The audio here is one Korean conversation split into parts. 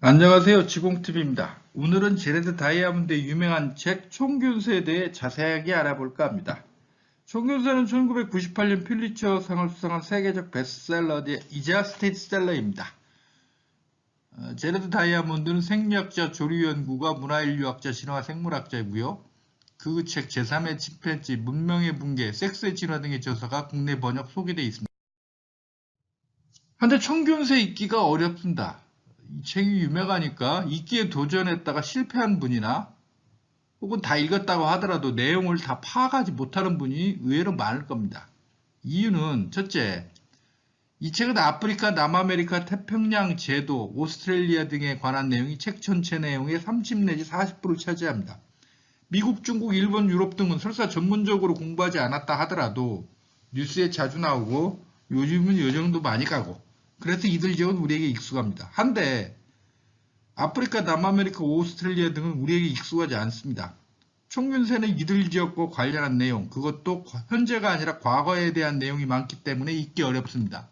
안녕하세요. 지공TV입니다. 오늘은 제레드 다이아몬드의 유명한 잭 총균세에 대해 자세하게 알아볼까 합니다. 총균세는 1998년 퓰리처상을 수상한 세계적 베스트셀러이자 스테디셀러입니다. 제레드 다이아몬드는 생리학자, 조류연구가, 문화인류학자, 진화, 생물학자이고요. 그 책 제3의 침팬지, 문명의 붕괴, 섹스의 진화 등의 저서가 국내 번역 소개되어 있습니다. 한데 총균세 읽기가 어렵습니다. 이 책이 유명하니까 읽기에 도전했다가 실패한 분이나 혹은 다 읽었다고 하더라도 내용을 다 파악하지 못하는 분이 의외로 많을 겁니다. 이유는 첫째, 이 책은 아프리카, 남아메리카, 태평양 제도, 오스트레일리아 등에 관한 내용이 책 전체 내용의 30 내지 40%를 차지합니다. 미국, 중국, 일본, 유럽 등은 설사 전문적으로 공부하지 않았다 하더라도 뉴스에 자주 나오고 요즘은 요 정도 많이 가고 그래서 이들 지역은 우리에게 익숙합니다. 한데 아프리카, 남아메리카, 오스트레일리아 등은 우리에게 익숙하지 않습니다. 총균세는 이들 지역과 관련한 내용, 그것도 현재가 아니라 과거에 대한 내용이 많기 때문에 읽기 어렵습니다.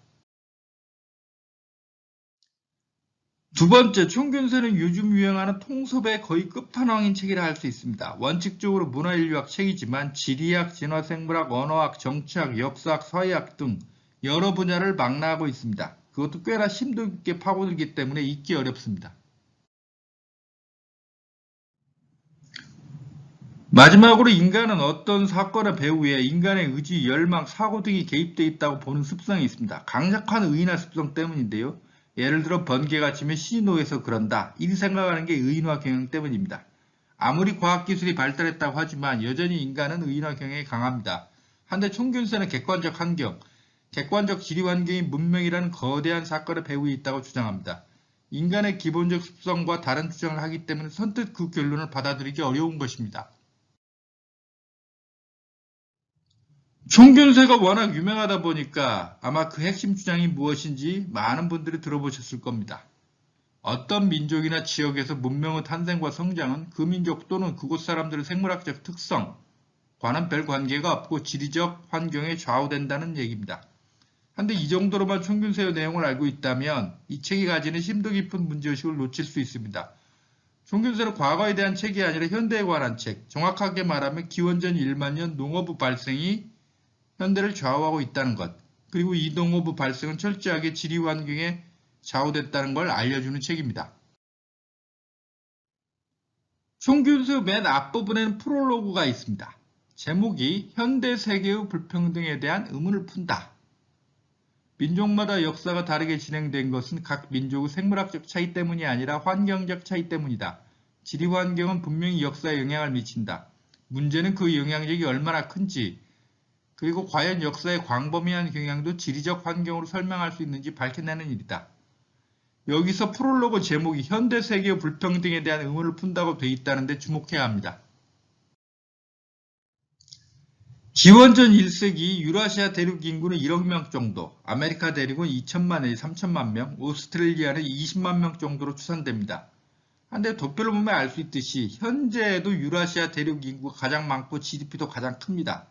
두 번째, 총균세는 요즘 유행하는 통섭의 거의 끝판왕인 책이라 할 수 있습니다. 원칙적으로 문화인류학 책이지만 지리학, 진화생물학, 언어학, 정치학, 역사학, 사회학 등 여러 분야를 망라하고 있습니다. 그것도 꽤나 심도 깊게 파고들기 때문에 읽기 어렵습니다. 마지막으로 인간은 어떤 사건의 배후에 인간의 의지, 열망, 사고 등이 개입되어 있다고 보는 습성이 있습니다. 강력한 의인화 습성 때문인데요. 예를 들어 번개가 치면 시노에서 그런다. 이 생각하는 게 의인화 경향 때문입니다. 아무리 과학기술이 발달했다고 하지만 여전히 인간은 의인화 경향이 강합니다. 한데 총균세는 객관적 환경, 객관적 지리 환경이 문명이라는 거대한 사건의 배후에 있다고 주장합니다. 인간의 기본적 습성과 다른 주장을 하기 때문에 선뜻 그 결론을 받아들이기 어려운 것입니다. 총균세가 워낙 유명하다 보니까 아마 그 핵심 주장이 무엇인지 많은 분들이 들어보셨을 겁니다. 어떤 민족이나 지역에서 문명의 탄생과 성장은 그 민족 또는 그곳 사람들의 생물학적 특성과는 별 관계가 없고 지리적 환경에 좌우된다는 얘기입니다. 한데 이 정도로만 총균세의 내용을 알고 있다면 이 책이 가지는 심도 깊은 문제의식을 놓칠 수 있습니다. 총균세는 과거에 대한 책이 아니라 현대에 관한 책, 정확하게 말하면 기원전 1만 년 농어부 발생이 현대를 좌우하고 있다는 것, 그리고 이 농어부 발생은 철저하게 지리 환경에 좌우됐다는 걸 알려주는 책입니다. 총균세 맨 앞부분에는 프롤로그가 있습니다. 제목이 현대 세계의 불평등에 대한 의문을 푼다. 민족마다 역사가 다르게 진행된 것은 각 민족의 생물학적 차이 때문이 아니라 환경적 차이 때문이다. 지리 환경은 분명히 역사에 영향을 미친다. 문제는 그 영향력이 얼마나 큰지, 그리고 과연 역사의 광범위한 경향도 지리적 환경으로 설명할 수 있는지 밝혀내는 일이다. 여기서 프롤로그 제목이 현대 세계의 불평등에 대한 의문을 푼다고 돼 있다는데 주목해야 합니다. 기원전 1세기 유라시아 대륙 인구는 1억 명 정도, 아메리카 대륙은 2천만 내지 3천만 명, 오스트레일리아는 20만 명 정도로 추산됩니다. 한데 도표를 보면 알 수 있듯이 현재에도 유라시아 대륙 인구가 가장 많고 GDP도 가장 큽니다.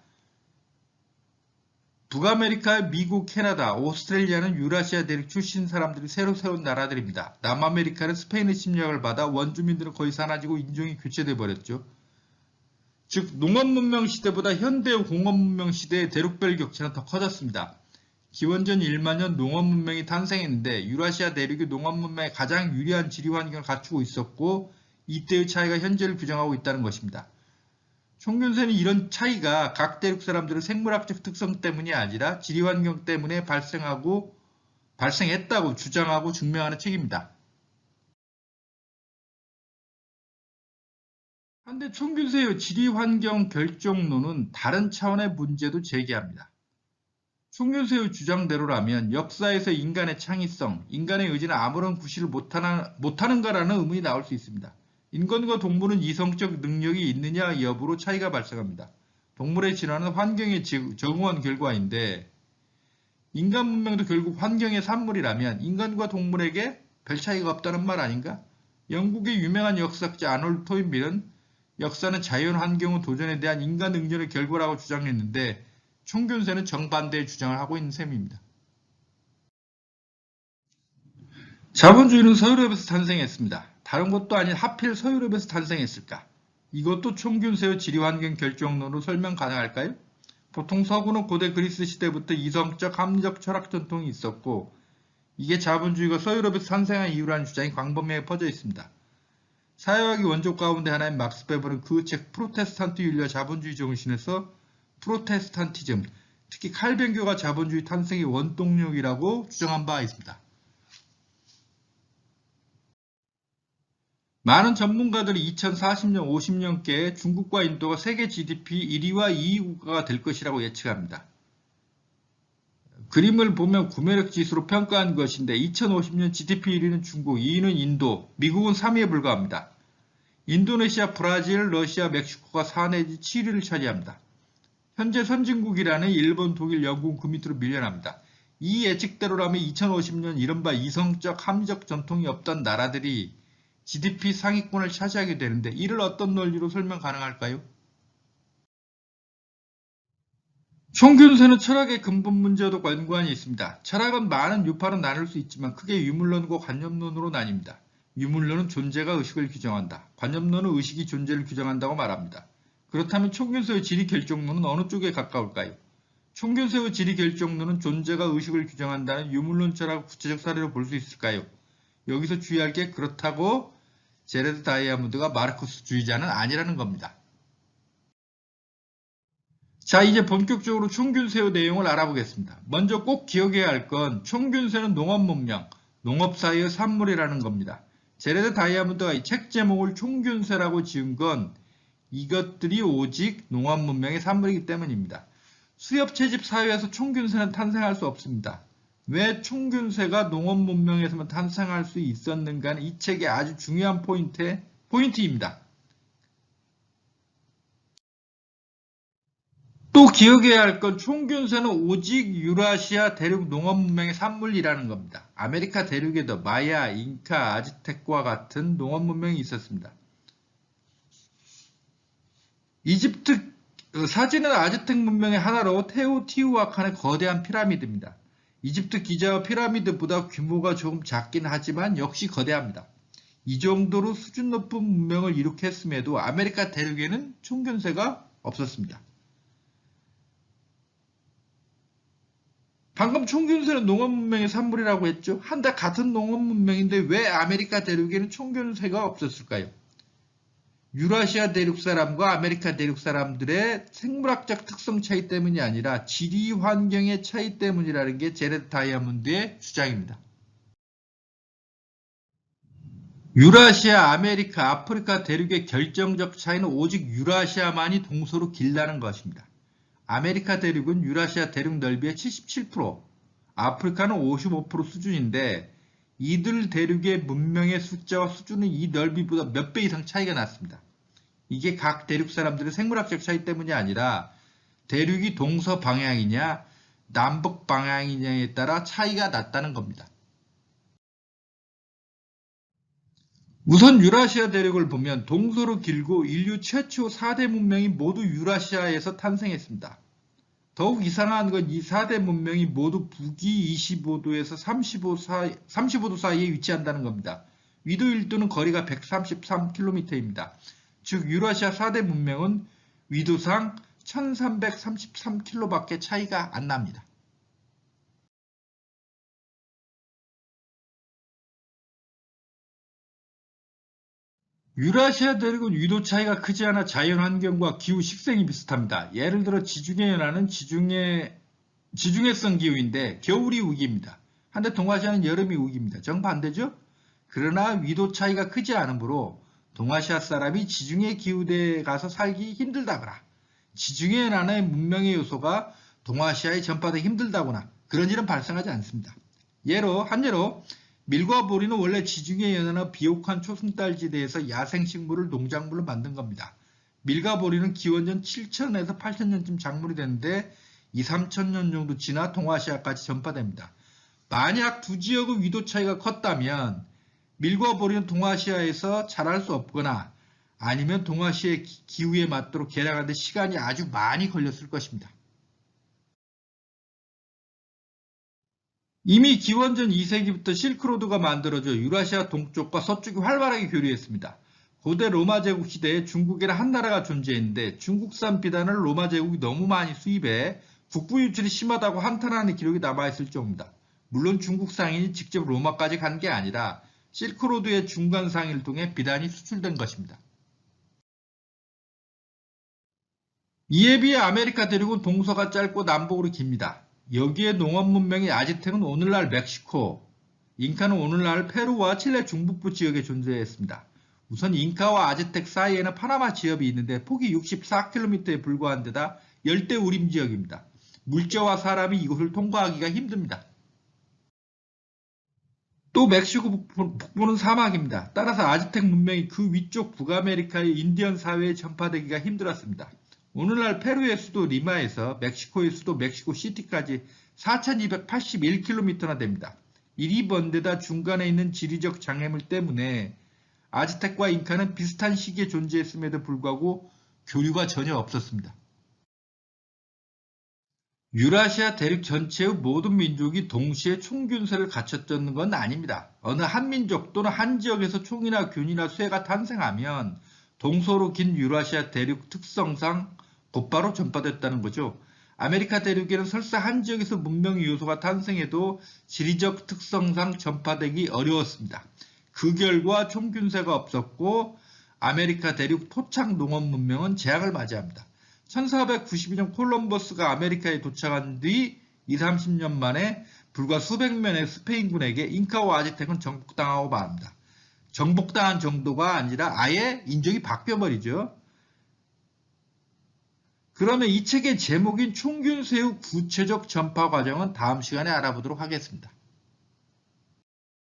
북아메리카, 미국, 캐나다, 오스트레일리아는 유라시아 대륙 출신 사람들이 새로 세운 나라들입니다. 남아메리카는 스페인의 침략을 받아 원주민들은 거의 사라지고 인종이 교체돼 버렸죠. 즉 농업문명 시대보다 현대의 공업문명 시대의 대륙별 격차는 더 커졌습니다. 기원전 1만 년 농업문명이 탄생했는데 유라시아 대륙이 농업문명에 가장 유리한 지리 환경을 갖추고 있었고 이때의 차이가 현재를 규정하고 있다는 것입니다. 총균세는 이런 차이가 각 대륙 사람들의 생물학적 특성 때문이 아니라 지리 환경 때문에 발생했다고 주장하고 증명하는 책입니다. 한데 총균세의 지리 환경 결정론은 다른 차원의 문제도 제기합니다. 총균세의 주장대로라면 역사에서 인간의 창의성, 인간의 의지는 아무런 구실을 못하는가라는 의문이 나올 수 있습니다. 인간과 동물은 이성적 능력이 있느냐 여부로 차이가 발생합니다. 동물의 진화는 환경에 적응한 결과인데 인간 문명도 결국 환경의 산물이라면 인간과 동물에게 별 차이가 없다는 말 아닌가? 영국의 유명한 역사학자 아놀드 토인비는 역사는 자연 환경의 도전에 대한 인간 능력의 결과라고 주장했는데 총균세는 정반대의 주장을 하고 있는 셈입니다. 자본주의는 서유럽에서 탄생했습니다. 다른 곳도 아닌 하필 서유럽에서 탄생했을까? 이것도 총균세의 지리환경 결정론으로 설명 가능할까요? 보통 서구는 고대 그리스 시대부터 이성적, 합리적 철학 전통이 있었고 이게 자본주의가 서유럽에서 탄생한 이유라는 주장이 광범위하게 퍼져 있습니다. 사회학의 원조 가운데 하나인 막스 베버는 그 책 프로테스탄트 윤리와 자본주의 정신에서 프로테스탄티즘, 특히 칼뱅교가 자본주의 탄생의 원동력이라고 주장한 바 있습니다. 많은 전문가들이 2040년, 50년께 중국과 인도가 세계 GDP 1위와 2위 국가가 될 것이라고 예측합니다. 그림을 보면 구매력 지수로 평가한 것인데 2050년 GDP 1위는 중국, 2위는 인도, 미국은 3위에 불과합니다. 인도네시아, 브라질, 러시아, 멕시코가 4 내지 7위를 차지합니다. 현재 선진국이라는 일본, 독일, 영국 그 밑으로 밀려납니다. 이 예측대로라면 2050년 이른바 이성적, 합리적 전통이 없던 나라들이 GDP 상위권을 차지하게 되는데 이를 어떤 논리로 설명 가능할까요? 총균세는 철학의 근본 문제와도 연관이 있습니다. 철학은 많은 유파로 나눌 수 있지만 크게 유물론과 관념론으로 나뉩니다. 유물론은 존재가 의식을 규정한다. 관념론은 의식이 존재를 규정한다고 말합니다. 그렇다면 총균세의 지리결정론은 어느 쪽에 가까울까요? 총균세의 지리결정론은 존재가 의식을 규정한다는 유물론 철학을 구체적 사례로 볼 수 있을까요? 여기서 주의할 게 그렇다고 제레드 다이아몬드가 마르크스주의자는 아니라는 겁니다. 자, 이제 본격적으로 총균세의 내용을 알아보겠습니다. 먼저 꼭 기억해야 할 건 총균세는 농업문명, 농업사회의 산물이라는 겁니다. 제레드 다이아몬드가 이 책 제목을 총균세라고 지은 건 이것들이 오직 농업문명의 산물이기 때문입니다. 수렵채집 사회에서 총균세는 탄생할 수 없습니다. 왜 총균세가 농업문명에서만 탄생할 수 있었는가는 이 책의 아주 중요한 포인트입니다. 또 기억해야 할 건 총균세는 오직 유라시아 대륙 농업문명의 산물이라는 겁니다. 아메리카 대륙에도 마야, 잉카, 아즈텍과 같은 농업문명이 있었습니다. 이집트 사진은 아즈텍 문명의 하나로 테오티후아칸의 거대한 피라미드입니다. 이집트 기자와 피라미드보다 규모가 조금 작긴 하지만 역시 거대합니다. 이 정도로 수준 높은 문명을 이룩했음에도 아메리카 대륙에는 총균세가 없었습니다. 방금 총균세는 농업문명의 산물이라고 했죠. 한데 같은 농업문명인데 왜 아메리카 대륙에는 총균세가 없었을까요? 유라시아 대륙 사람과 아메리카 대륙 사람들의 생물학적 특성 차이 때문이 아니라 지리 환경의 차이 때문이라는 게 제레드 다이아몬드의 주장입니다. 유라시아, 아메리카, 아프리카 대륙의 결정적 차이는 오직 유라시아만이 동서로 길다는 것입니다. 아메리카 대륙은 유라시아 대륙 넓이의 77%, 아프리카는 55% 수준인데 이들 대륙의 문명의 숫자와 수준은 이 넓이보다 몇 배 이상 차이가 났습니다. 이게 각 대륙 사람들의 생물학적 차이 때문이 아니라 대륙이 동서 방향이냐 남북 방향이냐에 따라 차이가 났다는 겁니다. 우선 유라시아 대륙을 보면 동서로 길고 인류 최초 4대 문명이 모두 유라시아에서 탄생했습니다. 더욱 이상한 건 이 4대 문명이 모두 북위 25도에서 35도 사이에 위치한다는 겁니다. 위도 1도는 거리가 133km입니다. 즉 유라시아 4대 문명은 위도상 1333km밖에 차이가 안 납니다. 유라시아 대륙은 위도 차이가 크지 않아 자연환경과 기후 식생이 비슷합니다. 예를 들어 지중해 연안은 지중해성 기후인데 겨울이 우기입니다. 한데 동아시아는 여름이 우기입니다. 정반대죠? 그러나 위도 차이가 크지 않으므로 동아시아 사람이 지중해 기후대에 가서 살기 힘들다거나 지중해 연안의 문명의 요소가 동아시아에 전파되기 힘들다거나 그런 일은 발생하지 않습니다. 한 예로 밀과 보리는 원래 지중해 연안의 비옥한 초승달지대에서 야생식물을 농작물로 만든 겁니다. 밀과 보리는 기원전 7000에서 8000년쯤 작물이 되는데 2, 3000년 정도 지나 동아시아까지 전파됩니다. 만약 두 지역의 위도 차이가 컸다면 밀과 보리는 동아시아에서 자랄 수 없거나 아니면 동아시아의 기후에 맞도록 개량하는데 시간이 아주 많이 걸렸을 것입니다. 이미 기원전 2세기부터 실크로드가 만들어져 유라시아 동쪽과 서쪽이 활발하게 교류했습니다. 고대 로마 제국 시대에 중국에는 한 나라가 존재했는데 중국산 비단을 로마 제국이 너무 많이 수입해 국부 유출이 심하다고 한탄하는 기록이 남아있을 정도입니다. 물론 중국 상인이 직접 로마까지 간 게 아니라 실크로드의 중간 상인을 통해 비단이 수출된 것입니다. 이에 비해 아메리카 대륙은 동서가 짧고 남북으로 깁니다. 여기에 농업 문명의 아즈텍은 오늘날 멕시코, 잉카는 오늘날 페루와 칠레 중북부 지역에 존재했습니다. 우선 잉카와 아즈텍 사이에는 파나마 지역이 있는데 폭이 64km에 불과한 데다 열대 우림 지역입니다. 물자와 사람이 이곳을 통과하기가 힘듭니다. 또 멕시코 북부는 사막입니다. 따라서 아즈텍 문명이 그 위쪽 북아메리카의 인디언 사회에 전파되기가 힘들었습니다. 오늘날 페루의 수도 리마에서 멕시코의 수도 멕시코시티까지 4281km나 됩니다. 이리 먼 데다 중간에 있는 지리적 장애물 때문에 아즈텍과 잉카는 비슷한 시기에 존재했음에도 불구하고 교류가 전혀 없었습니다. 유라시아 대륙 전체의 모든 민족이 동시에 총균세를 갖췄던 건 아닙니다. 어느 한 민족 또는 한 지역에서 총이나 균이나 쇠가 탄생하면 동서로 긴 유라시아 대륙 특성상 곧바로 전파됐다는 거죠. 아메리카 대륙에는 설사 한 지역에서 문명 요소가 탄생해도 지리적 특성상 전파되기 어려웠습니다. 그 결과 총균세가 없었고 아메리카 대륙 토착 농업 문명은 재앙을 맞이합니다. 1492년 콜럼버스가 아메리카에 도착한 뒤 20-30년 만에 불과 수백 명의 스페인군에게 잉카와 아즈텍은 정복당하고 말합니다. 정복당한 정도가 아니라 아예 인종이 바뀌어버리죠. 그러면 이 책의 제목인 총균세 후 구체적 전파 과정은 다음 시간에 알아보도록 하겠습니다.